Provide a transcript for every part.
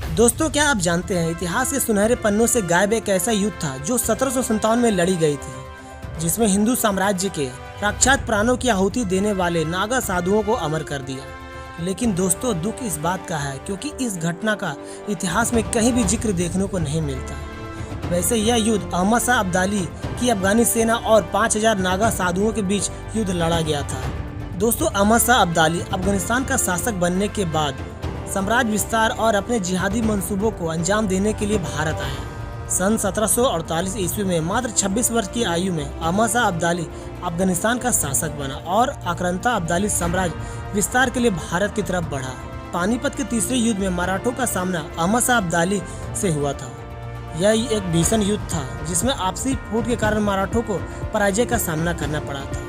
दोस्तों, क्या आप जानते हैं इतिहास के सुनहरे पन्नों से गायब एक ऐसा युद्ध था जो 1757 में लड़ी गई थी, जिसमें हिंदू साम्राज्य के साक्षात प्राणों की आहुति देने वाले नागा साधुओं को अमर कर दिया। लेकिन दोस्तों, दुख इस बात का है क्योंकि इस घटना का इतिहास में कहीं भी जिक्र देखने को नहीं मिलता। वैसे यह युद्ध अहमद शाह अब्दाली की अफगानी सेना और 5000 नागा साधुओं के बीच युद्ध लड़ा गया था। दोस्तों, अहमद शाह अब्दाली अफगानिस्तान का शासक बनने के बाद साम्राज्य विस्तार और अपने जिहादी मंसूबों को अंजाम देने के लिए भारत आया। सन 1748 ईस्वी में मात्र 26 वर्ष की आयु में अहमद शाह अब्दाली अफगानिस्तान का शासक बना और आक्रांता अब्दाली साम्राज्य विस्तार के लिए भारत की तरफ बढ़ा। पानीपत के तीसरे युद्ध में मराठों का सामना अहमद शाह अब्दाली से हुआ था। यह एक भीषण युद्ध था जिसमें आपसी फूट के कारण मराठों को पराजय का सामना करना पड़ा था।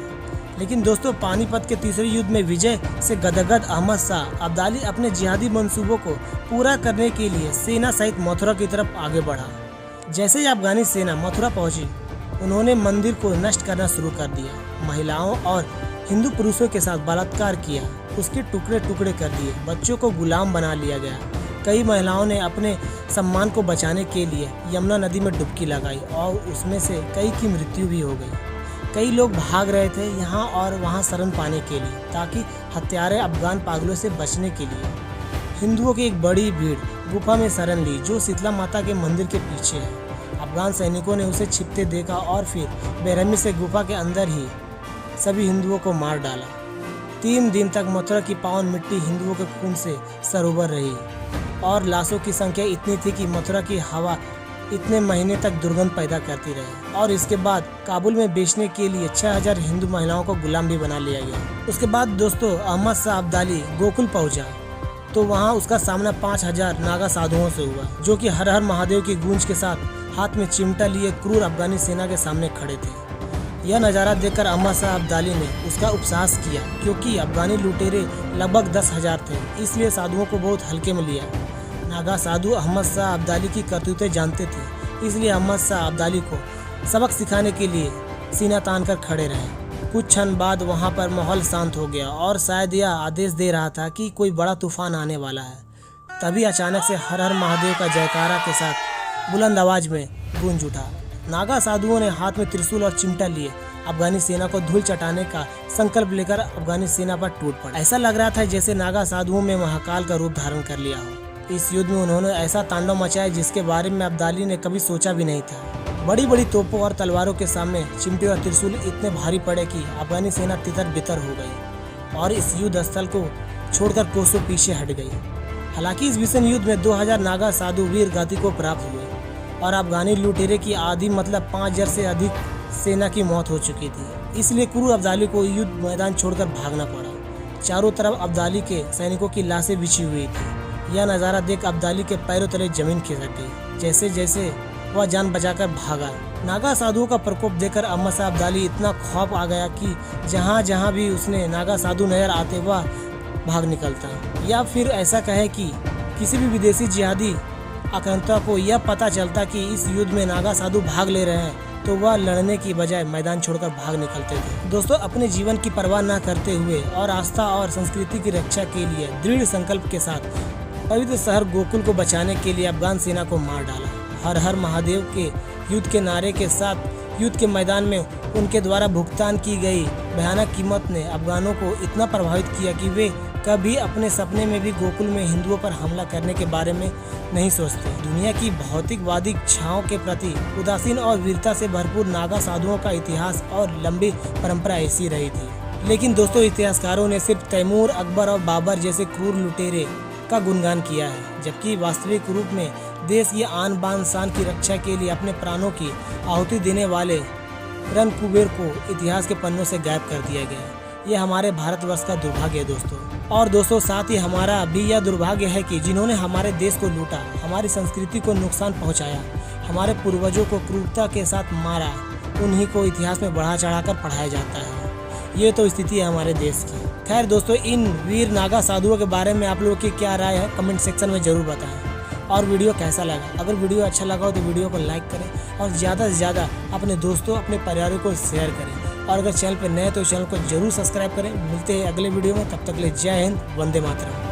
लेकिन दोस्तों, पानीपत के तीसरे युद्ध में विजय से गदगद अहमद शाह अब्दाली अपने जिहादी मंसूबों को पूरा करने के लिए सेना सहित मथुरा की तरफ आगे बढ़ा। जैसे ही अफगानी सेना मथुरा पहुंची, उन्होंने मंदिर को नष्ट करना शुरू कर दिया, महिलाओं और हिंदू पुरुषों के साथ बलात्कार किया, उसके टुकड़े टुकड़े कर दिए, बच्चों को गुलाम बना लिया गया। कई महिलाओं ने अपने सम्मान को बचाने के लिए यमुना नदी में डुबकी लगाई और उसमें से कई की मृत्यु भी हो गई। कई लोग भाग रहे थे यहाँ और वहाँ शरण पाने के लिए, ताकि हत्यारे अफगान पागलों से बचने के लिए। हिंदुओं की एक बड़ी भीड़ गुफा में शरण ली जो शीतला माता के मंदिर के पीछे है। अफगान सैनिकों ने उसे छिपते देखा और फिर बेरहमी से गुफा के अंदर ही सभी हिंदुओं को मार डाला। 3 दिन तक मथुरा की पावन मिट्टी हिंदुओं के खून से सरोवर रही और लाशों की संख्या इतनी थी कि मथुरा की हवा इतने महीने तक दुर्गंध पैदा करती रही। और इसके बाद काबुल में बेचने के लिए 6000 हिंदू महिलाओं को गुलाम भी बना लिया गया। उसके बाद दोस्तों, अहमद शाह अब्दाली गोकुल पहुंचा तो वहां उसका सामना 5000 नागा साधुओं से हुआ, जो कि हर हर महादेव की गूंज के साथ हाथ में चिमटा लिए क्रूर अफगानी सेना के सामने खड़े थे। यह नज़ारा देखकर अहमद शाह अब्दाली ने उसका उपसास किया, क्योंकि अफगानी लुटेरे लगभग 10,000 थे, इसलिए साधुओं को बहुत हल्के में लिया। नागा साधु अहमद शाह अब्दाली की करतूतें जानते थे, इसलिए अहमद शाह अब्दाली को सबक सिखाने के लिए सीना तान कर खड़े रहे। कुछ क्षण बाद वहां पर माहौल शांत हो गया और शायद यह आदेश दे रहा था कि कोई बड़ा तूफान आने वाला है। तभी अचानक से हर हर महादेव का जयकारा के साथ बुलंद आवाज में गूंज उठा। नागा साधुओं ने हाथ में त्रिशूल और चिमटा लिए अफगानी सेना को धूल चटाने का संकल्प लेकर अफगानी सेना पर टूट पड़ा। ऐसा लग रहा था जैसे नागा साधुओं में महाकाल का रूप धारण कर लिया हो। इस युद्ध में उन्होंने ऐसा तांडव मचाया जिसके बारे में अब्दाली ने कभी सोचा भी नहीं था। बड़ी बड़ी तोपों और तलवारों के सामने चिमटे और त्रिशूल इतने भारी पड़े कि अफगानी सेना तितर बितर हो गई और इस युद्ध स्थल को छोड़कर कोसों पीछे हट गई। हालांकि इस भीषण युद्ध में 2000 नागा साधु वीर गति को प्राप्त हुए और अफगानी लुटेरे की आधी मतलब 5000 से अधिक सेना की मौत हो चुकी थी। इसलिए क्रूर अब्दाली को युद्ध मैदान छोड़कर भागना पड़ा। चारों तरफ अब्दाली के सैनिकों की लाशें बिछी हुई थी। यह नज़ारा देख अब्दाली के पैरों तले जमीन खिसक गई। जैसे जैसे वह जान बचाकर भागा, नागा साधुओं का प्रकोप देखकर अहमद शाह अब्दाली इतना खौफ आ गया कि जहाँ जहाँ भी उसने नागा साधु नजर आते वह भाग निकलता। या फिर ऐसा कहे कि किसी भी विदेशी जिहादी आक्रांता को यह पता चलता कि इस युद्ध में नागा साधु भाग ले रहे हैं तो वह लड़ने की बजाय मैदान छोड़कर भाग निकलते थे। दोस्तों, अपने जीवन की परवाह न करते हुए और आस्था और संस्कृति की रक्षा के लिए दृढ़ संकल्प के साथ पवित्र शहर गोकुल को बचाने के लिए अफगान सेना को मार डाला। हर हर महादेव के युद्ध के नारे के साथ युद्ध के मैदान में उनके द्वारा भुगतान की गई भयानक कीमत ने अफगानों को इतना प्रभावित किया कि वे कभी अपने सपने में भी गोकुल में हिंदुओं पर हमला करने के बारे में नहीं सोचते। दुनिया की भौतिकवादी इच्छाओं के प्रति उदासीन और वीरता से भरपूर नागा साधुओं का इतिहास और लंबी परंपरा ऐसी रही थी। लेकिन दोस्तों, इतिहासकारों ने सिर्फ तैमूर, अकबर और बाबर जैसे क्रूर लुटेरे का गुणगान किया है, जबकि वास्तविक रूप में देश की आन बान शान की रक्षा के लिए अपने प्राणों की आहुति देने वाले रणकुबेर को इतिहास के पन्नों से गायब कर दिया गया। यह हमारे भारतवर्ष का दुर्भाग्य है दोस्तों। और दोस्तों, साथ ही हमारा भी यह दुर्भाग्य है कि जिन्होंने हमारे देश को लूटा, हमारी संस्कृति को नुकसान पहुंचाया, हमारे पूर्वजों को क्रूरता के साथ मारा, उन्हीं को इतिहास में बढ़ा चढ़ाकर पढ़ाया जाता है। ये तो स्थिति है हमारे देश की। खैर दोस्तों, इन वीर नागा साधुओं के बारे में आप लोगों की क्या राय है कमेंट सेक्शन में जरूर बताएं। और वीडियो कैसा लगा, अगर वीडियो अच्छा लगा हो तो वीडियो को लाइक करें और ज़्यादा से ज़्यादा अपने दोस्तों, अपने परिवारों को शेयर करें। और अगर चैनल पर नए तो चैनल को जरूर सब्सक्राइब करें। मिलते हैं अगले वीडियो में, तब तक के लिए जय हिंद, वंदे मातरम।